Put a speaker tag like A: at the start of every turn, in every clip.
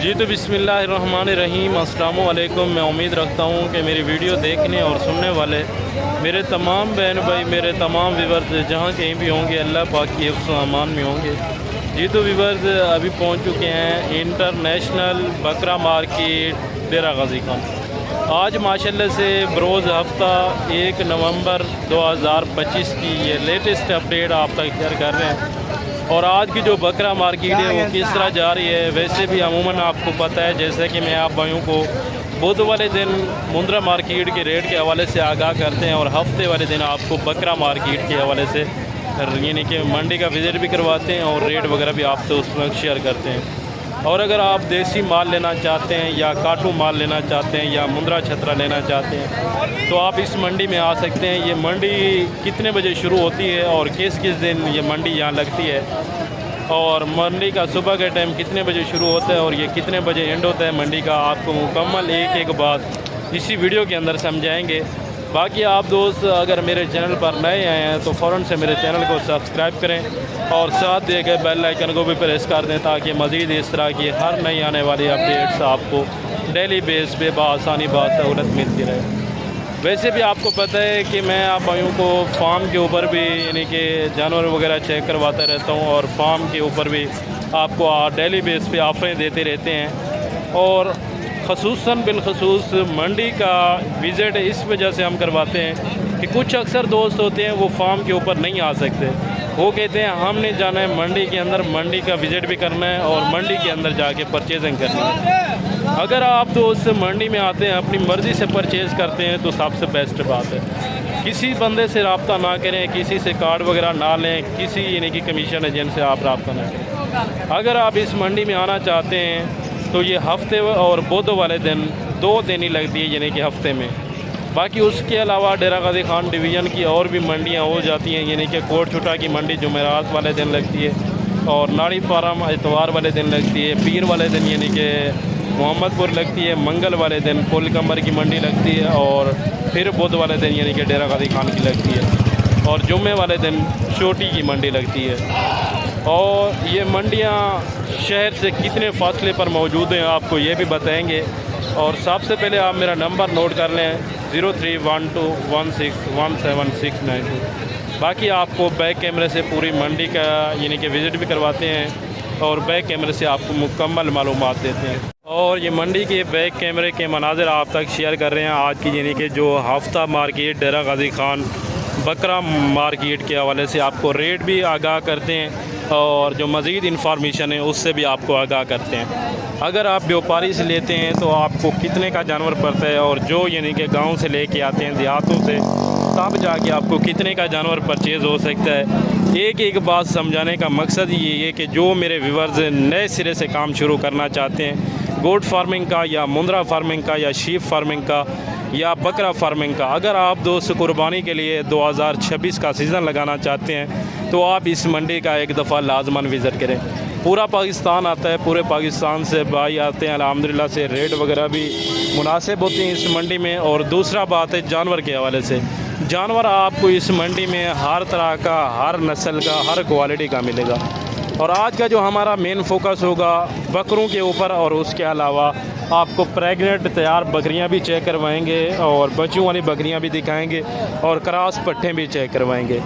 A: जी तो बिस्मिल्लाहिर्रहमानिर्रहीम, अस्सलामु अलैकुम। मैं उम्मीद रखता हूँ कि मेरी वीडियो देखने और सुनने वाले मेरे तमाम बहन भाई, मेरे तमाम व्यूअर्स जहाँ कहीं भी होंगे अल्लाह पाक की हिफ्ज़ व अमान में होंगे। जी तो व्यूअर्स अभी पहुँच चुके हैं इंटरनेशनल बकरा मार्केट डेरा गाज़ी खान। आज माशाल्लाह से बरोज़ हफ़्ता 1 नवंबर 2025 की ये लेटेस्ट अपडेट आप तक शेयर कर रहे हैं। और आज की जो बकरा मार्केट है वो किस तरह जा रही है, वैसे भी अमूमन आपको पता है जैसे कि मैं आप भाइयों को बुध वाले दिन मुंद्रा मार्केट के रेट के हवाले से आगाह करते हैं और हफ्ते वाले दिन आपको बकरा मार्केट के हवाले से यानी कि मंडी का विज़िट भी करवाते हैं और रेट वगैरह भी आपसे उस वक्त शेयर करते हैं। और अगर आप देसी माल लेना चाहते हैं या काटू माल लेना चाहते हैं या मुंद्रा छतरा लेना चाहते हैं तो आप इस मंडी में आ सकते हैं। ये मंडी कितने बजे शुरू होती है और किस किस दिन ये मंडी यहाँ लगती है, और मंडी का सुबह के टाइम कितने बजे शुरू होता है और ये कितने बजे एंड होता है मंडी का, आपको मुकम्मल एक बात इसी वीडियो के अंदर समझाएंगे। बाकी आप दोस्त अगर मेरे चैनल पर नए आए हैं तो फ़ौरन से मेरे चैनल को सब्सक्राइब करें और साथ दे गए बेल आइकन को भी प्रेस कर दें ताकि मज़ीद इस तरह की हर नई आने वाली अपडेट्स आपको डेली बेस पे बआसानी बासहूलत मिलती रहे। वैसे भी आपको पता है कि मैं आप भाइयों को फार्म के ऊपर भी यानी कि जानवर वगैरह चेक करवाता रहता हूँ और फार्म के ऊपर भी आपको डेली बेस पे ऑफरें देते रहते हैं। और ख़ुसूसन बिलखसूस मंडी का विज़िट इस वजह से हम करवाते हैं कि कुछ अक्सर दोस्त होते हैं वो फार्म के ऊपर नहीं आ सकते। वो कहते हैं हमने जाना है मंडी के अंदर, मंडी का विज़िट भी करना है और मंडी के अंदर जाके परचेजिंग करनी है। अगर आप दोस्त मंडी में आते हैं अपनी मर्ज़ी से परचेज़ करते हैं तो सबसे बेस्ट बात है। किसी बंदे से रब्ता ना करें, किसी से कार्ड वगैरह ना लें, किसी यानी कि कमीशन एजेंट से आप रब्ता ना करें। अगर आप इस मंडी में आना चाहते हैं तो ये हफ्ते और बुध वाले दिन 2 दिन ही लगती है यानी कि हफ्ते में। बाकी उसके अलावा डेरा गाज़ी खान डिवीज़न की और भी मंडियां हो जाती हैं, यानी कि कोट छुटा की मंडी जुमेरात वाले दिन लगती है और नाड़ी फार्म इतवार वाले दिन लगती है, पीर वाले दिन यानी कि मोहम्मदपुर लगती है, मंगल वाले दिन पुल कमर की मंडी लगती है और फिर बुध वाले दिन यानी कि डेरा गाज़ी खान की लगती है और जुम्मे वाले दिन चोटी की मंडी लगती है। और ये मंडियाँ शहर से कितने फासले पर मौजूद हैं आपको ये भी बताएंगे। और सबसे पहले आप मेरा नंबर नोट कर लें 031216179692। बाकी आपको बैक कैमरे से पूरी मंडी का यानी कि विज़िट भी करवाते हैं और बैक कैमरे से आपको मुकम्मल मालूमात देते हैं। और ये मंडी के बैक कैमरे के मनाज़िर आप तक शेयर कर रहे हैं आज की यानी कि जो हफ्ता मार्केट डेरा गाज़ी खान बकरा मार्केट के हवाले से आपको रेट भी आगाह करते हैं और जो मज़ीद इंफॉर्मेशन है उससे भी आपको आगाह करते हैं। अगर आप व्यापारी से लेते हैं तो आपको कितने का जानवर पड़ता है और जो यानी कि गांव से लेके आते हैं देहातों से तब जाके आपको कितने का जानवर परचेज़ हो सकता है। एक बात समझाने का मकसद ये है कि जो मेरे व्यूअर्स नए सिरे से काम शुरू करना चाहते हैं गोट फार्मिंग का या मुंद्रा फार्मिंग का या शीप फार्मिंग का या बकरा फार्मिंग का, अगर आप दोस्त कुर्बानी के लिए 2026 का सीज़न लगाना चाहते हैं तो आप इस मंडी का एक दफ़ा लाजमन विज़िट करें। पूरा पाकिस्तान आता है, पूरे पाकिस्तान से भाई आते हैं, अल्हम्दुलिल्लाह से रेट वगैरह भी मुनासिब होती हैं इस मंडी में। और दूसरा बात है जानवर के हवाले से, जानवर आपको इस मंडी में हर तरह का, हर नस्ल का, हर क्वालिटी का मिलेगा। और आज का जो हमारा मेन फोकस होगा बकरों के ऊपर और उसके अलावा आपको प्रेग्नेंट तैयार बकरियां भी चेक करवाएंगे और बच्चों वाली बकरियां भी दिखाएंगे और क्रॉस पट्टे भी चेक करवाएंगे।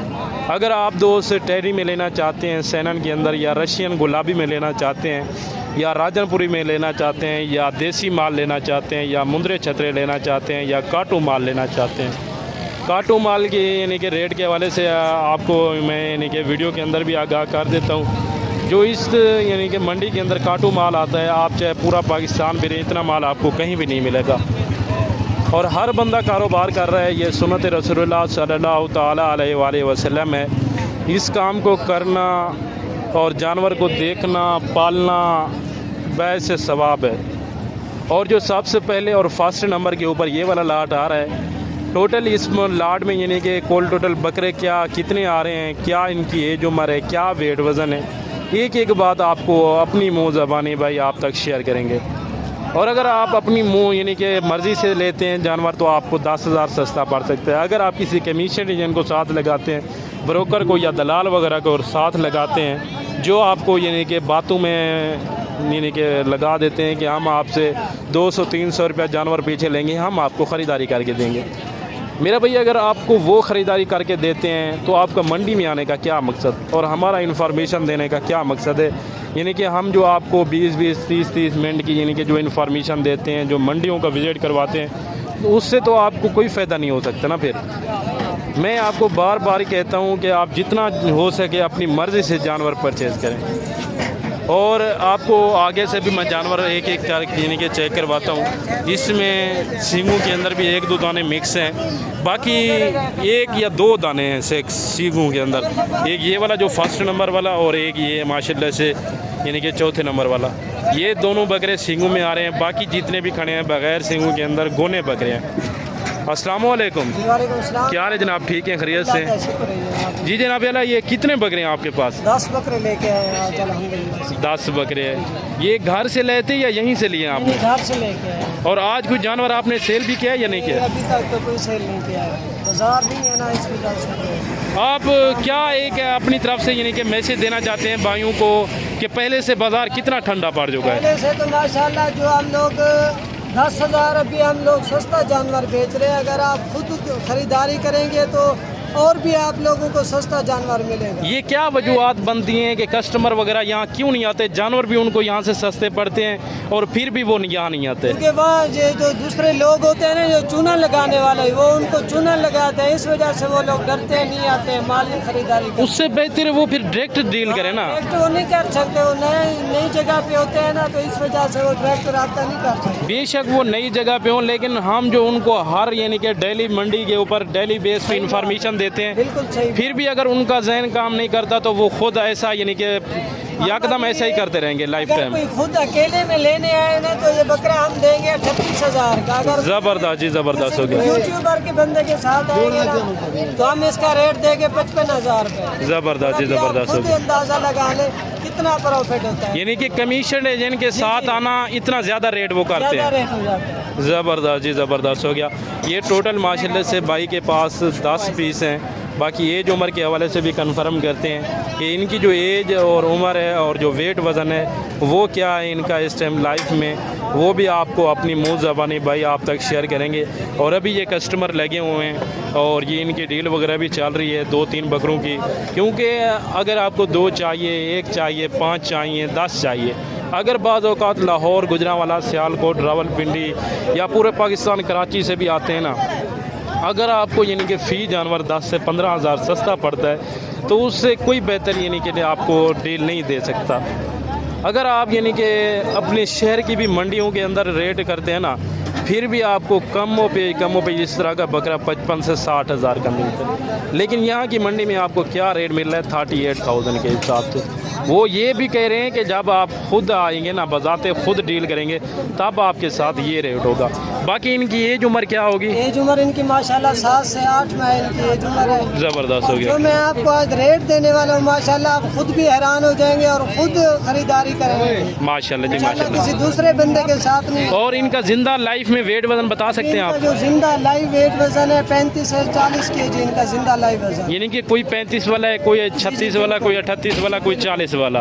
A: अगर आप दोस्त टेरी में लेना चाहते हैं सैनन के अंदर, या रशियन गुलाबी में लेना चाहते हैं, या राजनपुरी में लेना चाहते हैं, या देसी माल लेना चाहते हैं, या मुंद्रे छतरे लेना चाहते हैं, या काटू माल लेना चाहते हैं, काटू माल के यानी कि रेट के हवाले से आपको मैं यानी कि वीडियो के अंदर भी आगाह कर देता हूँ। जो इस यानी कि मंडी के अंदर काटू माल आता है, आप चाहे पूरा पाकिस्तान भी इतना माल आपको कहीं भी नहीं मिलेगा। और हर बंदा कारोबार कर रहा है, ये सुन्नत रसूलुल्लाह सल्लल्लाहु ताला अलैहि वसल्लम है। इस काम को करना और जानवर को देखना पालना वैसे सवाब है। और जो सबसे पहले और फर्स्ट नंबर के ऊपर ये वाला लाट आ रहा है, टोटल इस लाट में यानी कि कुल टोटल बकरे क्या कितने आ रहे हैं, क्या इनकी एज उम्र है, क्या वेट वज़न है, एक बात आपको अपनी मुँह ज़बानी भाई आप तक शेयर करेंगे। और अगर आप अपनी मुँह यानी कि मर्ज़ी से लेते हैं जानवर तो आपको 10,000 सस्ता पड़ सकता है। अगर आप किसी कमीशन एजेंट को साथ लगाते हैं, ब्रोकर को या दलाल वगैरह को साथ लगाते हैं जो आपको यानी कि बातों में यानी कि लगा देते हैं कि हम आपसे 200-300 रुपया जानवर पीछे लेंगे, हम आपको ख़रीदारी करके देंगे। मेरा भैया अगर आपको वो ख़रीदारी करके देते हैं तो आपका मंडी में आने का क्या मकसद और हमारा इन्फॉर्मेशन देने का क्या मकसद है? यानी कि हम जो आपको 20-20, 30-30 मिनट की यानी कि जो इन्फॉर्मेशन देते हैं, जो मंडियों का विज़िट करवाते हैं, तो उससे तो आपको कोई फ़ायदा नहीं हो सकता ना। फिर मैं आपको बार बार कहता हूँ कि आप जितना हो सके अपनी मर्ज़ी से जानवर परचेज़ करें। और आपको आगे से भी मैं जानवर एक एक करके यानी कि चेक करवाता हूँ। इसमें सींगों के अंदर भी 1-2 दाने मिक्स हैं, बाकी 1 या 2 दाने हैं सींगों के अंदर। एक ये वाला जो फर्स्ट नंबर वाला और एक ये माशाल्लाह से यानी कि चौथे नंबर वाला, ये दोनों बकरे सींगों में आ रहे हैं। बाकी जितने भी खड़े हैं बगैर सींगों के अंदर गोने बकरे हैं। अस्सलाम वालेकुम। क्या हाल है जनाब, ठीक है, खैरियत से? जी जनाब, ये कितने बकरे हैं आपके पास?
B: 10 बकरे लेके आए आज अल्हम्दुलिल्लाह।
A: 10 बकरे हैं। ये घर से लेते या यहीं से लिए आपने?
B: घर से लेके आए।
A: और आज कोई जानवर आपने सेल भी किया है या नहीं किया?
B: अभी तक तो कोई सेल नहीं किया है, बाजार नहीं है ना, इस वजह से।
A: आप क्या एक अपनी तरफ से यानी कि मैसेज देना चाहते हैं भाइयों को कि पहले से बाज़ार कितना ठंडा पड़ चुका है?
B: पहले से तो माशाल्लाह जो हम लोग 10,000 अभी हम लोग सस्ता जानवर बेच रहे हैं। अगर आप खुद खरीदारी करेंगे तो और भी आप लोगों को सस्ता जानवर मिलेगा।
A: ये क्या वजूहत बनती हैं कि कस्टमर वगैरह यहाँ क्यों नहीं आते? जानवर भी उनको यहाँ से सस्ते पड़ते हैं और फिर भी वो यहाँ नहीं आते।
B: क्योंकि वहाँ जो दूसरे लोग होते हैं ना, जो चूना लगाने वाले, वो उनको चूना लगाते हैं, इस वजह से वो लोग डरते हैं, नहीं आते हैं माल खरीदारी करते।
A: उससे बेहतर है वो फिर डायरेक्ट डील करें ना।
B: डायरेक्ट वो नहीं कर सकते, वो नई जगह पे होते हैं ना, तो इस वजह से वो डायरेक्ट रब्ता नहीं कर सकते।
A: बेशक वो नई जगह पे हो, लेकिन हम जो उनको हर यानी कि डेली मंडी के ऊपर डेली बेस पे इंफॉर्मेशन देते हैं,
B: बिल्कुल सही।
A: फिर भी अगर उनका जहन काम नहीं करता तो वो खुद ऐसा यानी कि यकदम ऐसा ही करते रहेंगे लाइफ टाइम।
B: कोई खुद अकेले में लेने आए ना तो ये बकरा हम देंगे 38,000 का। अगर
A: ज़बरदस्त जी, ज़बरदस्त हो गया।
B: यूट्यूबर के बंदे के साथ आएंगे ना तो हम इसका रेट देंगे 55,000 रुपये।
A: ज़बरदस्त जी, ज़बरदस्त हो
B: खुद
A: गया।
B: अंदाजा लगा ले कितना प्रॉफिट होता है।
A: यानी कि कमीशन एजेंट के साथ आना इतना ज़्यादा रेट वो करते हैं।
B: रेट हो जाता है।
A: ज़बरदस्त जी, ज़बरदस्त हो गया। ये टोटल माशाल्लाह से भाई के पास 10 पीस हैं। बाकी एज उम्र के हवाले से भी कंफर्म करते हैं कि इनकी जो एज और उम्र है और जो वेट वज़न है वो क्या है इनका इस टाइम लाइफ में, वो भी आपको अपनी मुँह ज़बानी भाई आप तक शेयर करेंगे। और अभी ये कस्टमर लगे हुए हैं और ये इनकी डील वगैरह भी चल रही है 2-3 बकरों की, क्योंकि अगर आपको 2 चाहिए, 1 चाहिए, 5 चाहिए, 10 चाहिए, अगर बाज़ औक़ात लाहौर, गुजरांवाला, सियालकोट, रावलपिंडी या पूरे पाकिस्तान कराची से भी आते हैं ना, अगर आपको यानी कि फ़ी जानवर 10 से 15,000 सस्ता पड़ता है तो उससे कोई बेहतर यानी कि आपको डील नहीं दे सकता। अगर आप यानी कि अपने शहर की भी मंडियों के अंदर रेट करते हैं ना, फिर भी आपको कमों पे इस तरह का बकरा 55 से 60,000 का मिलता है। लेकिन यहाँ की मंडी में आपको क्या रेट मिल रहा है 38,000 के हिसाब से। वो ये भी कह रहे हैं कि जब आप खुद आएंगे ना, बजाते खुद डील करेंगे, तब आपके साथ ये रेट होगा। बाकी इनकी एज उम्र क्या होगी?
B: एज उम्र इनकी माशाल्लाह 7 से 8 माह इनकी एज उम्र है।
A: ज़बरदस्त हो गया।
B: जो मैं आपको आज रेट देने वाला हूँ माशाल्लाह आप खुद भी हैरान हो जाएंगे और खुद खरीदारी करेंगे
A: माशाल्लाह जी, माशाल्लाह।
B: किसी दूसरे बंदे के साथ नहीं।
A: और इनका जिंदा लाइफ में वेट वजन बता सकते हैं आप?
B: जो जिंदा लाइव वेट वजन है 35 से 40 kg इनका जिंदा लाइव वजन।
A: यानी कि कोई 35 वाला है, कोई 36 वाला, कोई 38 वाला, कोई 40 वाला।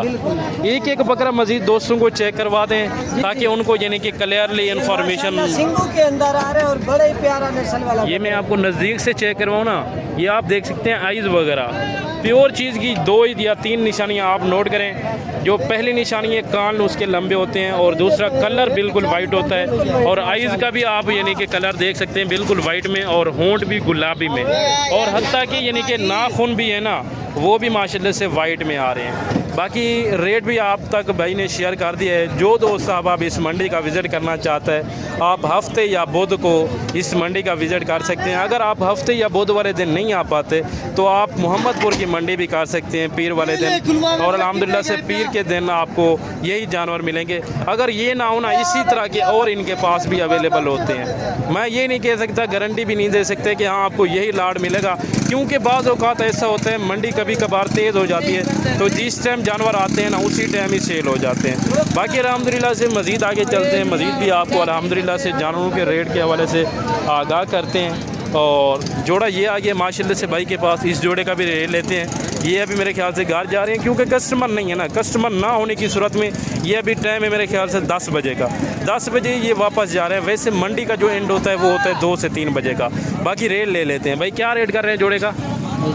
A: एक एक बकरा मजीद दोस्तों को चेक करवा दें ताकि उनको यानी कि क्लियरली इन्फॉर्मेशन।
B: सिंगों के अंदर आ रहे हैं और बड़े प्यारा नस्ल वाला।
A: ये मैं आपको नज़दीक से चेक करवाऊँ ना, ये आप देख सकते हैं आइज़ वगैरह प्योर चीज़ की 2 या 3 निशानियाँ आप नोट करें। जो पहली निशानी है कान उसके लंबे होते हैं और दूसरा कलर बिल्कुल वाइट होता है और आइज़ का भी आप यानी कि कलर देख सकते हैं बिल्कुल वाइट में और होंठ भी गुलाबी में और हत्ता कि यानी कि नाखून भी है ना वो भी माशाल्लाह से वाइट में आ रहे हैं। बाकी रेट भी आप तक भाई ने शेयर कर दिया है। जो दोस्त साहब आप इस मंडी का विज़िट करना चाहता है आप हफ्ते या बुध को इस मंडी का विज़िट कर सकते हैं। अगर आप हफ्ते या बुध वाले दिन नहीं आ पाते तो आप मोहम्मदपुर की मंडी भी कर सकते हैं पीर वाले दिन, और अल्हम्दुलिल्लाह से पीर के दिन आपको यही जानवर मिलेंगे। अगर ये ना हो ना इसी तरह के और इनके पास भी अवेलेबल होते हैं। मैं ये नहीं कह सकता, गारंटी भी नहीं दे सकते कि हाँ आपको यही लाड मिलेगा, क्योंकि बाज़ औक़ात ऐसा होता है मंडी कभी कभार तेज़ हो जाती है तो जिस टाइम जानवर आते हैं ना उसी टाइम ही सेल हो जाते हैं। बाकी अल्हम्दुलिल्लाह से मज़ीद आगे चलते हैं, मज़ीद भी आपको अल्हम्दुलिल्लाह से जानवरों के रेट के हवाले से आगाह करते हैं। और जोड़ा ये आ गया माशाल्लाह से भाई के पास, इस जोड़े का भी रेट लेते हैं। ये अभी मेरे ख्याल से घर जा रहे हैं क्योंकि कस्टमर नहीं है ना। कस्टमर ना होने की सूरत में ये अभी टाइम है मेरे ख्याल से 10 बजे का। 10 बजे ये वापस जा रहे हैं। वैसे मंडी का जो एंड होता है वो होता है 2 से 3 बजे का। बाकी रेट ले लेते हैं। भाई क्या रेट कर रहे हैं जोड़े का?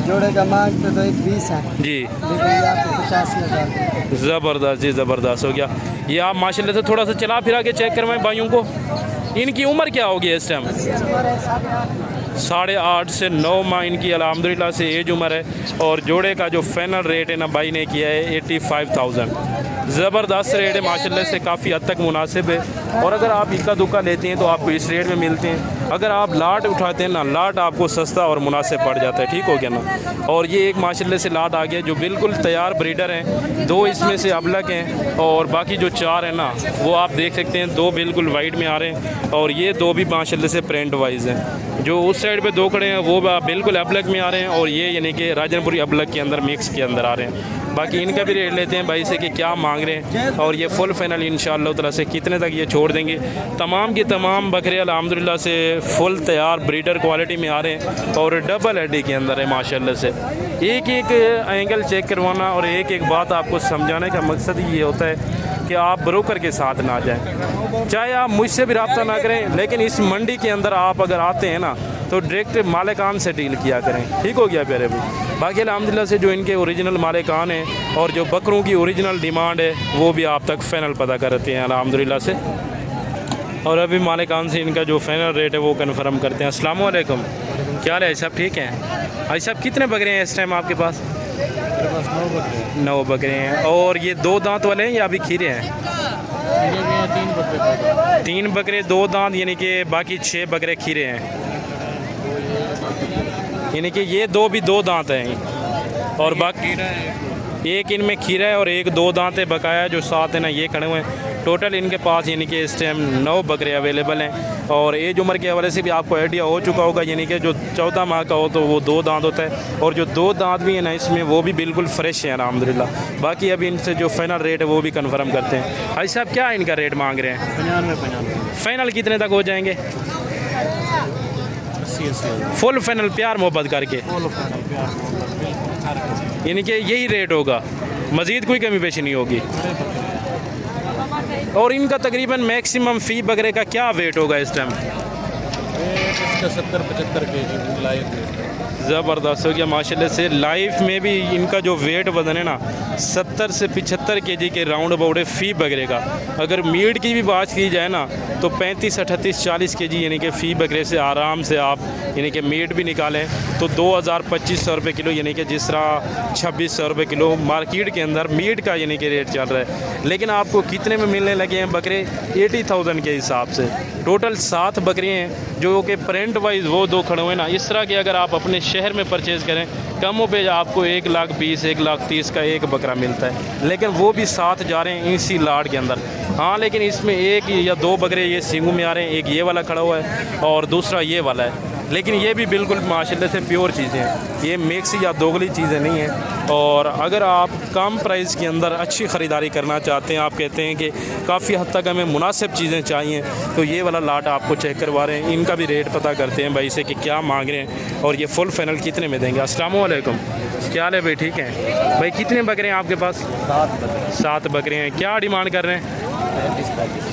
B: जोड़े का मांगते तो 20 है
A: जी,
B: लेकिन ये आपको 85,000।
A: ज़बरदस्त जी, ज़बरदस्त हो गया। ये आप माशाल्लाह से थोड़ा सा चला फिरा के चेक करवाएं भाइयों को। इनकी उम्र क्या होगी इस टाइम? 8.5 से 9 माह इनकी अल्हम्दुलिल्लाह से एज उम्र है। और जोड़े का जो फाइनल रेट है ना भाई ने किया है 85,000। ज़बरदस्त रेट है माशाल्लाह से, काफ़ी हद तक मुनासिब है। और अगर आप इक्का दुक्का लेते हैं तो आपको इस रेट में मिलते हैं। अगर आप लाट उठाते हैं ना, लाट आपको सस्ता और मुनासिब पड़ जाता है। ठीक हो गया ना। और ये एक माशाल्लाह से लाट आ गया जो बिल्कुल तैयार ब्रीडर हैं। 2 इसमें से अबलग हैं और बाकी जो 4 हैं ना वो आप देख सकते हैं 2 बिल्कुल वाइट में आ रहे हैं और ये 2 भी माशाल्लाह से प्रिंट वाइज हैं। जो उस साइड पे 2 खड़े हैं वो बिल्कुल अबलग में आ रहे हैं और ये यानी कि राजनपुरी अबलग के अंदर मिक्स के अंदर आ रहे हैं। बाकी इनका भी रेट लेते हैं भाई से कि क्या मांग रहे हैं और ये फुल फाइनल इंशाअल्लाह ताला से कितने तक ये छोड़ देंगे। तमाम की तमाम बकरे अल्हम्दुलिल्लाह से फुल तैयार ब्रीडर क्वालिटी में आ रहे हैं और डबल हड्डी के अंदर है माशाल्लाह से। एक एक एंगल चेक करवाना और एक एक बात आपको समझाने का मकसद ये होता है कि आप ब्रोकर के साथ ना जाएं। चाहे आप मुझसे भी रब्ता ना करें, लेकिन इस मंडी के अंदर आप अगर आते हैं ना तो डायरेक्ट मालिकान से डील किया करें। ठीक हो गया प्यारे भाई। बाकी अल्हम्दुलिल्लाह से जो इनके ओरिजिनल मालिकान हैं और जो बकरों की ओरिजिनल डिमांड है वो भी आप तक फाइनल पता करते हैं अल्हम्दुलिल्लाह से। और अभी मालिकान से इनका जो फाइनल रेट है वो कन्फर्म करते हैं। अस्सलाम वालेकुम, क्या हाल है? सब ठीक हैं भाई साहब? कितने बकरे हैं इस टाइम आपके पास? 9 बकरे हैं। और ये 2 दांत वाले हैं या अभी खीरे हैं? 3 बकरे 2 दांत, यानी कि बाकी 6 बकरे खीरे हैं। यानी कि ये 2 भी 2 दांत हैं और बाकी एक इनमें खीरा है और एक 2 दांत है बकाया। जो 7 है ना ये खड़े हुए हैं। टोटल इनके पास यानी कि इस टाइम 9 बकरे अवेलेबल हैं। और एज उम्र के हवाले से भी आपको आइडिया हो चुका होगा, यानी कि जो 14 माह का हो तो वो 2 दांत होता है और जो 2 दांत भी है ना इसमें वो भी बिल्कुल फ्रेश है अल्हम्दुलिल्लाह। बाकी अभी इनसे जो फाइनल रेट है वो भी कन्फर्म करते हैं। भाई साहब क्या इनका रेट मांग रहे हैं?
B: 95।
A: फाइनल कितने तक हो जाएंगे? फुल फाइनल प्यार मोहब्बत करके, यानी कि यही रेट होगा, मज़ीद कोई कमी पेशी नहीं होगी। और इनका तकरीबन मैक्सिमम फ़ी बकरे का क्या वेट होगा इस टाइम?
B: 70-75 kg live.
A: ज़बरदस्त हो गया माशाल्लाह से। लाइफ में भी इनका जो वेट वज़न है ना 70 से 75 kg के राउंड अबाउट है फ़ी बकरे का। अगर मीट की भी बात की जाए ना तो 35, 38, 40 kg यानी कि फ़ी बकरे से आराम से आप यानी कि मीट भी निकालें तो 2000-2500 रुपये किलो, यानी कि जिस तरह 2600 रुपये किलो मार्केट के अंदर मीट का यानी कि रेट चल रहा है। लेकिन आपको कितने में मिलने लगे हैं बकरे? 80,000 के हिसाब से। टोटल 7 बकरे हैं जो कि प्रिंट वाइज वो 2 खड़े हुए ना। इस तरह के अगर आप अपने शहर में परचेज़ करें कमों पे आपको 1,20,000 1,30,000 का एक बकरा मिलता है, लेकिन वो भी 7 जा रहे हैं इसी लाट के अंदर। हाँ, लेकिन इसमें 1 या 2 बकरे ये सींगू में आ रहे हैं। एक ये वाला खड़ा हुआ है और दूसरा ये वाला है। लेकिन ये भी बिल्कुल माशाल्लाह से प्योर चीज़ें हैं, ये मिक्स या दोगली चीज़ें नहीं हैं। और अगर आप कम प्राइस के अंदर अच्छी ख़रीदारी करना चाहते हैं, आप कहते हैं कि काफ़ी हद तक हमें मुनासिब चीज़ें चाहिए, तो ये वाला लाट आपको चेक करवा रहे हैं। इनका भी रेट पता करते हैं भाई से कि क्या मांग रहे हैं और ये फुल फाइनल कितने में देंगे। अस्सलाम वालेकुम, क्या हाल है भाई? ठीक है भाई। कितने बकरे हैं आपके पास? 7 बकरे हैं। क्या डिमांड कर रहे हैं?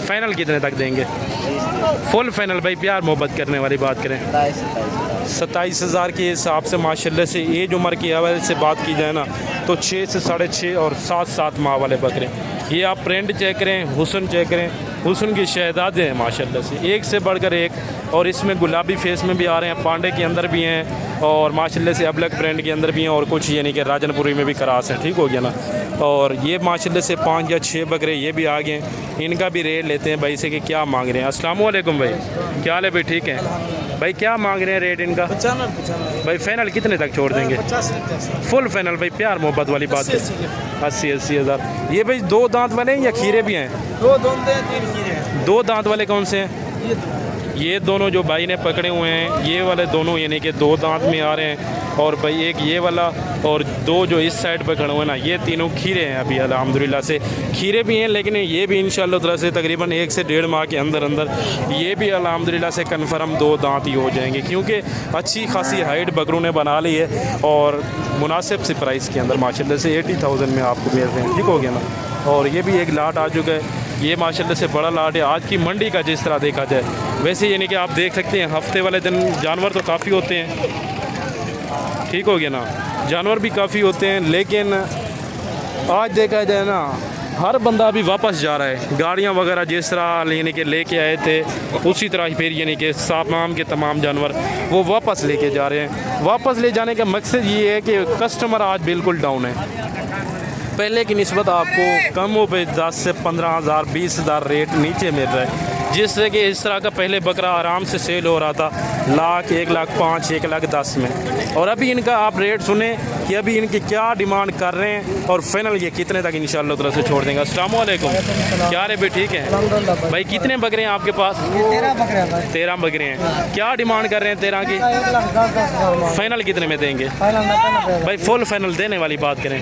A: फाइनल कितने तक देंगे? फुल फाइनल भाई प्यार मोहब्बत करने वाली बात करें 27,000 के हिसाब से माशाल्लाह से। एज उम्र की हवाले से बात की जाए ना तो 6 से 6.5 और 7 माह वाले बकरे। ये आप प्रिंट चेक करें, हुस्न चेक करें, हुस्न की शहजादे हैं माशाल्लाह से, एक से बढ़कर एक। और इसमें गुलाबी फेस में भी आ रहे हैं, पांडे के अंदर भी हैं और माशाल्लाह से अबलग ब्रांड के अंदर भी हैं और कुछ यानी कि राजनपुरी में भी क्रास हैं। ठीक हो गया ना। और ये माशाल्लाह से 5 या 6 बकरे ये भी आ गए। इनका भी रेट लेते हैं भाई से कि क्या मांग रहे हैं। अस्सलाम वालेकुम भाई, क्या हाल है भाई? ठीक है भाई। क्या मांग रहे हैं रेट इनका?
B: 95
A: भाई फाइनल कितने तक छोड़ देंगे?
B: 50।
A: फुल फाइनल भाई प्यार मोहब्बत वाली बात है। 80 हज़ार। ये भाई 2 दांत वाले हैं या खीरे भी हैं?
B: 2 दांत हैं, 3 खीरे हैं।
A: 2 दांत वाले कौन से हैं? ये दोनों जो भाई ने पकड़े हुए हैं, ये वाले दोनों यानी कि 2 दांत में आ रहे हैं, और भाई एक ये वाला और 2 जो इस साइड पे खड़े हुए हैं ना, ये तीनों खीरे हैं अभी अल्हम्दुलिल्लाह से। खीरे भी हैं, लेकिन ये भी इंशाअल्लाह ताला से तकरीबन 1 से 1.5 माह के अंदर अंदर ये भी अल्हम्दुलिल्लाह से कन्फर्म 2 दांत ही हो जाएंगे, क्योंकि अच्छी खासी हाइट बकरों ने बना ली है और मुनासिब सी प्राइस के अंदर माशाल्लाह से 80,000 में आपको मिल रहे हैं। ठीक हो गया ना। और ये भी एक लाट आ चुका है, ये माशाल्लाह से बड़ा लाट है। आज की मंडी का जिस तरह देखा जाए, वैसे यानी कि आप देख सकते हैं हफ्ते वाले दिन जानवर तो काफ़ी होते हैं, ठीक हो गया ना, जानवर भी काफ़ी होते हैं, लेकिन आज देखा जाए ना हर बंदा अभी वापस जा रहा है। गाड़ियाँ वगैरह जिस तरह यानी कि लेके आए थे, उसी तरह ही फिर यानी कि तमाम के तमाम जानवर वो वापस लेके जा रहे हैं। वापस ले जाने का मकसद ये है कि कस्टमर आज बिल्कुल डाउन है। पहले की निस्बत आपको कमों पे 10 से 15,000 20,000 रेट नीचे मिल रहा है, जिससे कि इस तरह का पहले बकरा आराम से सेल हो रहा था 1,00,000, 1,05,000, 1,10,000 में। और अभी इनका आप रेट सुने कि अभी इनकी क्या डिमांड कर रहे हैं और फाइनल ये कितने तक इंशाअल्लाह ताला से छोड़ देंगे। अस्सलाम वालेकुम, क्या रे भाई, ठीक है भाई? कितने बकरे हैं आपके पास? 13 बकरे हैं। क्या डिमांड कर रहे हैं 13 की?
B: 1,10,000
A: फाइनल कितने में देंगे भाई? फुल फाइनल देने वाली बात करें,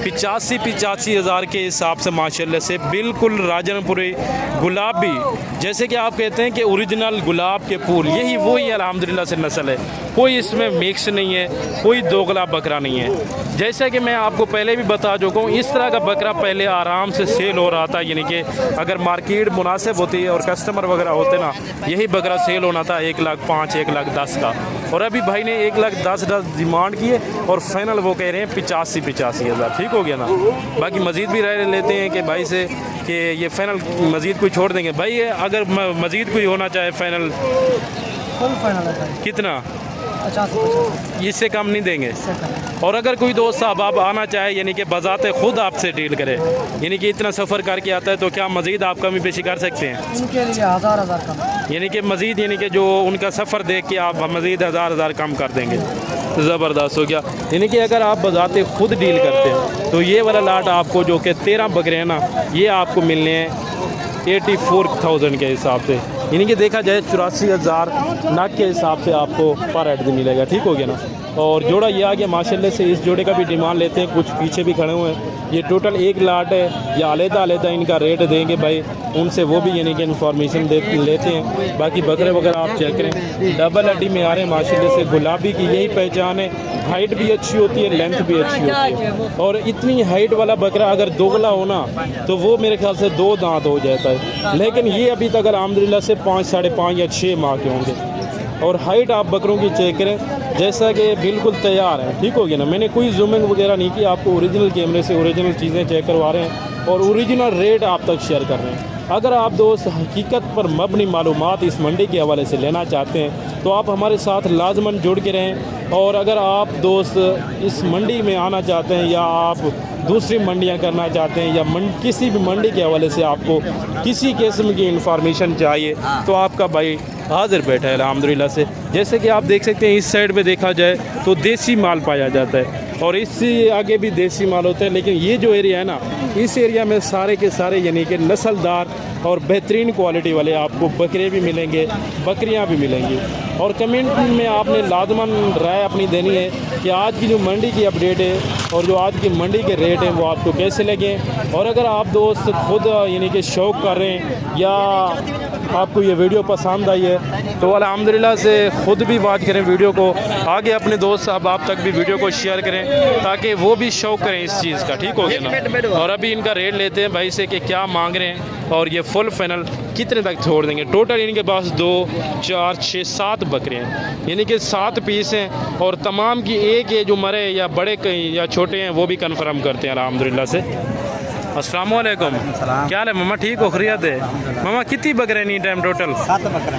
A: 85 हज़ार के हिसाब से माशाल्लाह से बिल्कुल राजनपुरी गुलाबी, जैसे कि आप कहते हैं कि ओरिजिनल गुलाब के फूल, यही वही अल्हम्दुलिल्लाह से नस्ल है। कोई इसमें मिक्स नहीं है, कोई दोगला बकरा नहीं है। जैसा कि मैं आपको पहले भी बता चुका हूँ, इस तरह का बकरा पहले आराम से सेल हो रहा था, यानी कि अगर मार्केट मुनासिब होती है और कस्टमर वगैरह होते ना, यही बकरा सेल होना था 1,05,000, 1,10,000 का। और अभी भाई ने 1,10,000 डिमांड की है और फाइनल वो कह रहे हैं 85 हज़ार। ठीक हो गया ना। बाकी मज़ीद भी राय लेते हैं कि भाई से कि ये फ़ाइनल मज़ीद कोई छोड़ देंगे। भाई ये अगर मज़ीद कोई होना चाहे फ़ाइनल,
B: फुल फाइनल है
A: कितना?
B: 85
A: इससे कम नहीं देंगे। और अगर कोई दोस्त साहब आप आना चाहे, यानी कि बजाते खुद आपसे डील करे, यानी कि इतना सफ़र करके आता है, तो क्या मज़ीद आप कमी पेशी कर सकते हैं?
B: इनके लिए 1,000 कम,
A: यानी कि मज़ीद, यानी कि जो उनका सफ़र देख के आप मज़ीद 1,000 कम कर देंगे। ज़बरदस्त हो गया। यानी कि अगर आप बजाते खुद डील करते हैं तो ये वाला लाट आपको जो कि 13 बकरे हैं ना, ये आपको मिलने हैं 84,000 के हिसाब से, यानी कि देखा जाए 84,000 नाक के हिसाब से आपको पर हेड मिलेगा। ठीक हो गया ना। और जोड़ा ये आ गया माशाल्लाह से। इस जोड़े का भी डिमांड लेते हैं, कुछ पीछे भी खड़े हुए हैं। ये टोटल एक लाट है, या अलग-अलग इनका रेट देंगे भाई, उनसे वो भी यानी कि इन्फॉर्मेशन लेते हैं। बाकी बकरे वगैरह आप चेक करें, डबल हड्डी में आ रहे हैं माशाल्लाह से। गुलाबी की यही पहचान है, हाइट भी अच्छी होती है, लेंथ भी अच्छी होती है। और इतनी हाइट वाला बकरा अगर दोगला होना तो वो मेरे ख्याल से 2 दांत हो जाता है, लेकिन ये अभी तक अल्हम्दुलिल्लाह से 5, 5.5 या 6 माह के होंगे। और हाइट आप बकरों की चेक करें, जैसा कि बिल्कुल तैयार है। ठीक हो गया ना। मैंने कोई जूमिंग वगैरह नहीं की, आपको ओरिजिनल कैमरे से ओरिजिनल चीज़ें चेक करवा रहे हैं और ओरिजिनल रेट आप तक शेयर कर रहे हैं। अगर आप दोस्त हकीकत पर मबनी मालूमात इस मंडी के हवाले से लेना चाहते हैं तो आप हमारे साथ लाजमन जुड़ के रहें। और अगर आप दोस्त इस मंडी में आना चाहते हैं, या आप दूसरी मंडियां करना चाहते हैं, या किसी भी मंडी के हवाले से आपको किसी किस्म की इंफॉर्मेशन चाहिए, तो आपका भाई हाजिर बैठा है अल्हम्दुलिल्लाह से। जैसे कि आप देख सकते हैं, इस साइड पे देखा जाए तो देसी माल पाया जाता है और इससे आगे भी देसी माल होता है। लेकिन ये जो एरिया है ना, इस एरिया में सारे के सारे यानी कि नस्लदार और बेहतरीन क्वालिटी वाले आपको बकरे भी मिलेंगे, बकरियां भी मिलेंगी। और कमेंट में आपने लाजमन राय अपनी देनी है कि आज की जो मंडी की अपडेट है और जो आज की मंडी के रेट हैं वो आपको कैसे लगे। और अगर आप दोस्त खुद यानी कि शौक़ कर रहे हैं या आपको ये वीडियो पसंद आई है तो अल्हम्दुलिल्लाह से ख़ुद भी वॉच करें वीडियो को, आगे अपने दोस्त साहब आप तक भी वीडियो को शेयर करें ताकि वो भी शौक़ करें इस चीज़ का। ठीक हो गया ना। और अभी इनका रेट लेते हैं भाई से कि क्या मांग रहे हैं और ये फुल फाइनल कितने तक छोड़ देंगे। टोटल इनके पास 2, 4, 6, 7 बकरे हैं, यानी कि 7 पीस हैं और तमाम की एक एज उम्र है, या बड़े या छोटे हैं वो भी कन्फर्म करते हैं अल्हम्दुलिल्लाह से। अस्सलाम वालेकुम, क्या हाल है मामा? ठीक हो, खैरियत है मामा? कितनी बकरे नहीं टाइम टोटल?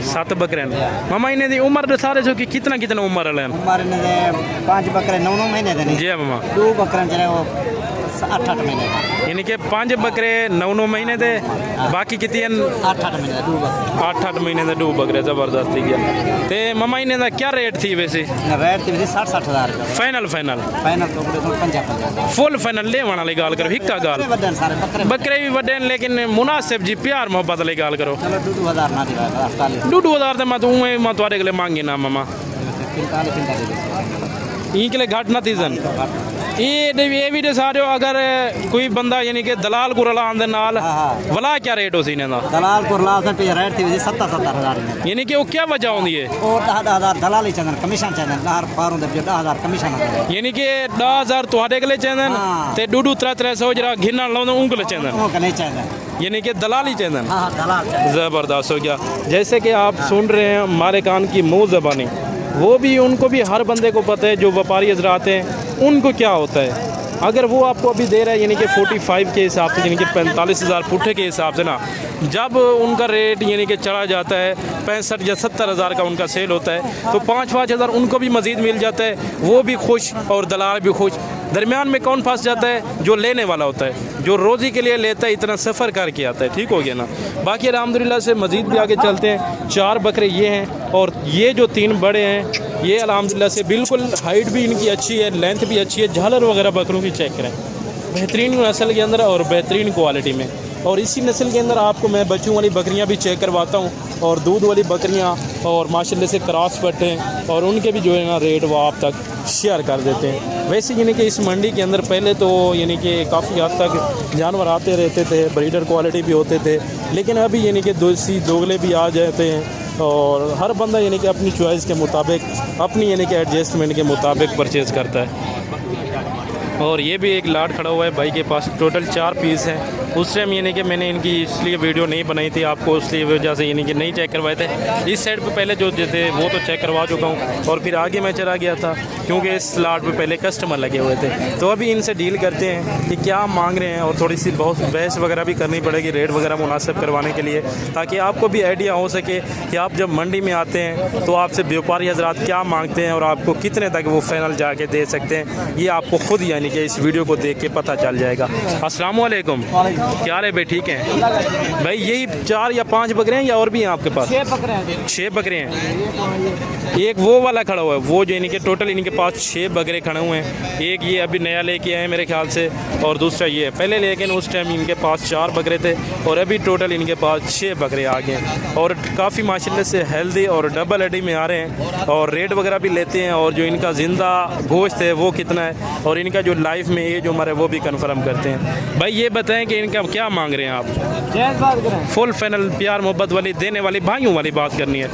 A: 7 बकरे मामा। इन्हें दी उम्र सारे जो कि कितना कितना उम्र है?
B: 5 बकरे 9 महीने दे।
A: जी मामा।
B: 2 बकरे जरे वो
C: 8-8 महीने का।
A: यानी कि 5 बकरे 9-9 महीने थे, बाकी कितनी
C: 8-8 महीने 2 बकरे।
A: 8-8 महीने ਦੇ 2 बकरे ਜ਼ਬਰਦਸਤ थी गया। ते ममा इन्हें ਦਾ क्या रेट थी वैसे?
C: रेट थी 60-60 हज़ार रुपये।
A: फाइनल
C: फाइनल तो 50-50
A: फुल फाइनल ले वाली गाल करो, हिक्का गाल बकरे भी वड्डे लेकिन मुनासिब जी प्यार मोहब्बत वाली गाल करो।
C: चलो 2-2 ना दिवाएगा
A: 2-2 तो मैं तू मैं तुम्हारे के लिए मांगी ना ममा
C: 45
A: ई के लिए घाट ना तीजन ये भी दसा रहे हो अगर कोई बंदा यानी कि दलाल को रला आंदे नाल वला क्या रेट हो सी ने दा
C: दलाल को रला से पे रेट थी 70-70 हज़ार
A: यानी कि वो क्या वजह होंदी है
C: ओ 10,000 दलाली चंदन कमीशन चंदन हर फारों दे 10,000 कमीशन
A: यानी कि 10,000 तुम्हारे के लिए चंदन ते 2-300 जरा घिरना लाउंदे उन के लिए चंदन
C: वो नहीं चंदन
A: यानी कि दलाली चंदन।
C: हां दलाल
A: ज़बरदस्त हो गया। जैसे कि आप सुन रहे हैं मालिकान की मुँह ज़बानी, वो भी उनको भी हर बंदे को पता है जो व्यापारी हजरात हैं उनको क्या होता है। अगर वो आपको अभी दे रहा है यानी कि 45 के हिसाब से यानी कि 45,000 पुट्ठे के हिसाब से ना, जब उनका रेट यानी कि चढ़ा जाता है 65 या 70 हज़ार का उनका सेल होता है तो 5-5 हज़ार उनको भी मज़ीद मिल जाता है, वो भी खुश और दलाल भी खुश। दरमियान में कौन फंस जाता है? जो लेने वाला होता है, जो रोज़ी के लिए लेता है, इतना सफ़र करके आता है। ठीक हो गया ना। बाकी अल्हम्दुलिल्लाह से मज़ीद भी आगे चलते हैं। 4 बकरे ये हैं और ये जो 3 बड़े हैं ये अल्हम्दुलिल्लाह से बिल्कुल हाइट भी इनकी अच्छी है, लेंथ भी अच्छी है। झालर वगैरह बकरों की चेक करें, बेहतरीन नस्ल के अंदर और बेहतरीन क्वालिटी में। और इसी नस्ल के अंदर आपको मैं बच्चों वाली बकरियां भी चेक करवाता हूं और दूध वाली बकरियां और माशाल्लाह से क्रॉस पट्टे हैं और उनके भी जो है ना रेट वो आप तक शेयर कर देते हैं। वैसे यानी कि इस मंडी के अंदर पहले तो यानी कि काफ़ी हद तक जानवर आते रहते थे, ब्रीडर क्वालिटी भी होते थे, लेकिन अभी यानी कि देसी दोगले भी आ जाते हैं और हर बंदा यानी कि अपनी चॉइस के मुताबिक, अपनी यानी कि एडजस्टमेंट के मुताबिक परचेज़ करता है। और ये भी एक लाट खड़ा हुआ है भाई के पास, टोटल 4 पीस हैं। उस टाइम यानी कि मैंने इनकी इसलिए वीडियो नहीं बनाई थी आपको, इसलिए वजह से यानी कि नहीं चेक करवाए थे। इस साइड पे पहले जो थे वो तो चेक करवा चुका हूँ और फिर आगे मैं चला गया था क्योंकि इस लाट पे पहले कस्टमर लगे हुए थे। तो अभी इनसे डील करते हैं कि क्या मांग रहे हैं और थोड़ी सी बहुत बहस वगैरह भी करनी पड़ेगी रेट वगैरह मुनासिब करवाने के लिए, ताकि आपको भी आइडिया हो सके कि आप जब मंडी में आते हैं तो आपसे व्यापारी हजरात क्या मांगते हैं और आपको कितने तक वो फाइनल जाके दे सकते हैं, ये आपको खुद यानी कि इस वीडियो को देख के पता चल जाएगा। अस्सलाम वालेकुम, क्या हाल है भाई? ठीक है भाई। यही 4 या 5 बकरे हैं या और भी हैं आपके पास?
C: 6 बकरे हैं।
A: 6 बकरे हैं। एक वो वाला खड़ा हुआ है, वो जो इनके टोटल इनके पास 6 बकरे खड़े हुए हैं। एक ये अभी नया लेके आए मेरे ख्याल से और दूसरा ये पहले, लेकिन उस टाइम इनके पास 4 बकरे थे और अभी टोटल इनके पास 6 बकरे आ गए हैं और काफ़ी माशाल्लाह से हेल्दी और डबल हड्डी में आ रहे हैं और रेट वगैरह भी लेते हैं और जो इनका ज़िंदा गोश्त है वो कितना है और इनका जो लाइफ में एज उम्र है वो भी कन्फर्म करते हैं। भाई ये बताएं कि इनका क्या मांग रहे हैं आप?
C: जैस बात करें,
A: फुल फाइनल प्यार मोहब्बत वाली देने वाली भाइयों वाली बात करनी है।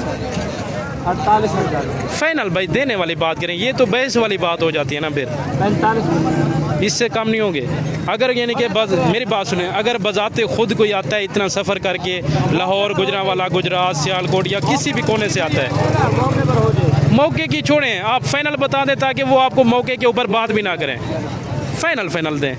C: 48,000
A: फाइनल भाई देने वाली बात करें, ये तो बहस वाली बात हो जाती है ना, फिर
C: 45
A: इससे कम नहीं होंगे। अगर यानी कि बस मेरी बात सुने, अगर बजाते खुद कोई आता है इतना सफ़र करके लाहौर, गुजरांवाला, गुजरात, सियालकोट या किसी भी कोने से आता है, मौके की छोड़ें, आप फाइनल बता दें ताकि वो आपको मौके के ऊपर बात भी ना करें। फाइनल दें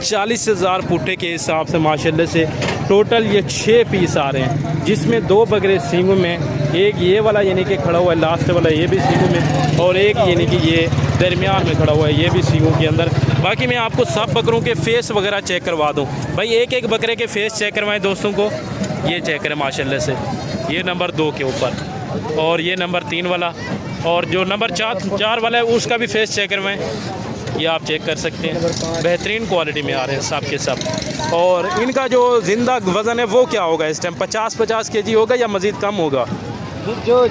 A: 40,000 पुट्ठे के हिसाब से माशाल्लाह से टोटल ये 6 पीस आ रहे हैं, जिसमें 2 बकरे सींगों में, एक ये वाला यानी कि खड़ा हुआ है लास्ट वाला ये भी सींगों में और एक यानी कि ये दरमियान में खड़ा हुआ है ये भी सींगों के अंदर। बाकी मैं आपको सब बकरों के फेस वगैरह चेक करवा दूँ भाई। एक बकरे के फेस चेक करवाएं दोस्तों को, ये चेक करें माशाल्लाह से, ये नंबर 2 के ऊपर और ये नंबर 3 वाला और जो नंबर 4 वाला है उसका भी फेस चेक करवाएं, ये आप चेक कर सकते हैं। बेहतरीन क्वालिटी में आ रहे हैं सब के सब। और इनका जो ज़िंदा वज़न है वो क्या होगा इस टाइम? 50 केजी होगा या मज़ीद कम होगा?
C: जो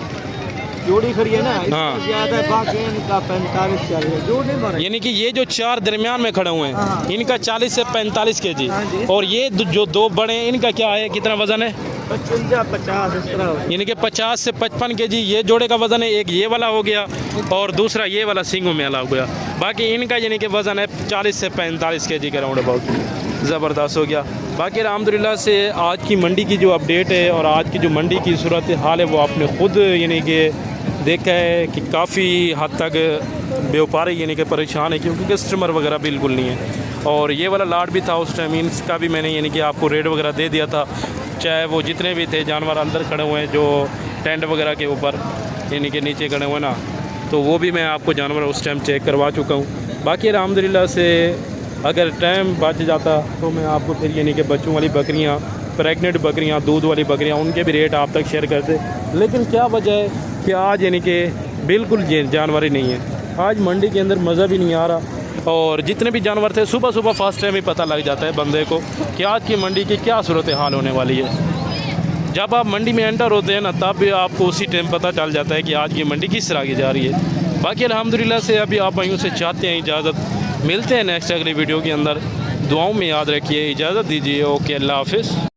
C: जोड़ी खड़ी है ना,
A: हाँ।
C: ज़्यादा बाकी इनका 45-40 जोड़ी नहीं, यानी
A: कि ये जो 4 दरमियान में खड़े हुए हैं इनका 40 से 45 केजी और ये जो 2 बड़े हैं इनका क्या है, कितना वज़न है?
C: 55-50 इस तरह,
A: यानी कि 50 से 55 केजी ये जोड़े का वज़न है। एक ये वाला हो गया और दूसरा ये वाला सींगों में अला हो गया। बाकी इनका यानी कि वज़न है 40 से 45 केजी का राउंड अबाउट। ज़बरदस्त हो गया। बाकी अल्हम्दुलिल्लाह से आज की मंडी की जो अपडेट है और आज की जो मंडी की सूरत हाल है वो आपने ख़ुद यानी कि देखा है कि काफ़ी हद तक व्यापारी यानी कि परेशान है क्योंकि कस्टमर वगैरह बिल्कुल नहीं है। और ये वाला लाट भी था उस टाइम, इसका भी मैंने यानी कि आपको रेट वगैरह दे दिया था, चाहे वो जितने भी थे जानवर अंदर खड़े हुए हैं जो टेंट वगैरह के ऊपर यानी कि नीचे खड़े हुए ना, तो वो भी मैं आपको जानवर उस टाइम चेक करवा चुका हूँ। बाकी अल्हम्दुलिल्लाह से अगर टाइम बच जाता तो मैं आपको फिर यानी कि बच्चों वाली बकरियाँ, प्रेग्नेंट बकरियाँ, दूध वाली बकरियाँ, उनके भी रेट आप तक शेयर करते। लेकिन क्या वजह है कि आज यानी कि बिल्कुल जानवर ही नहीं है। आज मंडी के अंदर मज़ा भी नहीं आ रहा, और जितने भी जानवर थे सुबह सुबह फर्स्ट टाइम ही पता लग जाता है बंदे को कि आज की मंडी की क्या सूरत हाल होने वाली है। जब आप मंडी में एंटर होते हैं ना, तब भी आपको उसी टाइम पता चल जाता है कि आज की मंडी किस तरह की जा रही है। बाकी अल्हम्दुलिल्लाह से अभी आप भाइयों से चाहते हैं इजाज़त। मिलते हैं नेक्स्ट अगली वीडियो के अंदर। दुआओं में याद रखिए, इजाज़त दीजिए। ओके, अल्लाह हाफ़िज़।